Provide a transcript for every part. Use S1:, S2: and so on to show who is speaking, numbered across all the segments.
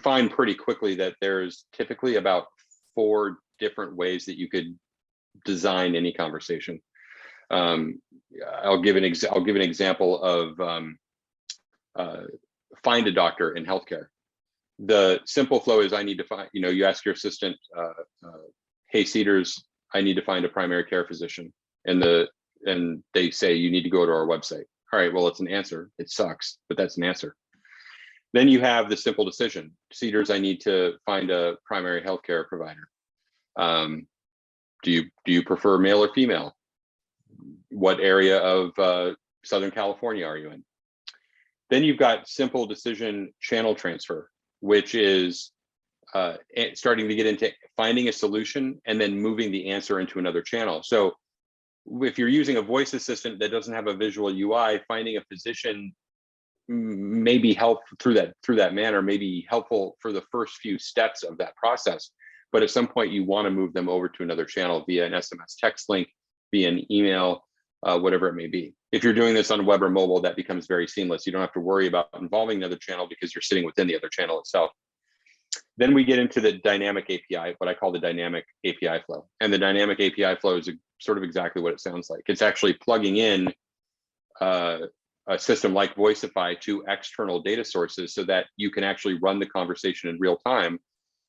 S1: find pretty quickly that there's typically about 4 different ways that you could design any conversation. I'll give an example of find a doctor in healthcare. The simple flow is, I need to find, you ask your assistant, hey Cedars, I need to find a primary care physician, and they say you need to go to our website. All right, well, it's an answer. It sucks, but that's an answer. Then you have the simple decision. Cedars, I need to find a primary healthcare provider. Do you prefer male or female? What area of Southern California are you in? Then you've got simple decision channel transfer, which is starting to get into finding a solution and then moving the answer into another channel. So if you're using a voice assistant that doesn't have a visual UI, finding a physician may be helpful through that manner, may be helpful for the first few steps of that process. But at some point you want to move them over to another channel via an SMS text link, via an email, whatever it may be. If you're doing this on web or mobile, that becomes very seamless. You don't have to worry about involving another channel because you're sitting within the other channel itself. Then we get into the dynamic API, what I call the dynamic API flow. And the dynamic API flow is sort of exactly what it sounds like. It's actually plugging in a system like Voicify to external data sources so that you can actually run the conversation in real time.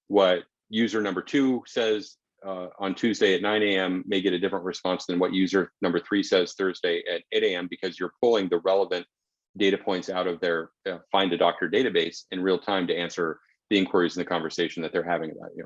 S1: What user number 2 says on Tuesday at 9 a.m. may get a different response than what user number 3 says Thursday at 8 a.m. because you're pulling the relevant data points out of their Find a Doctor database in real time to answer the inquiries in the conversation that they're having about you.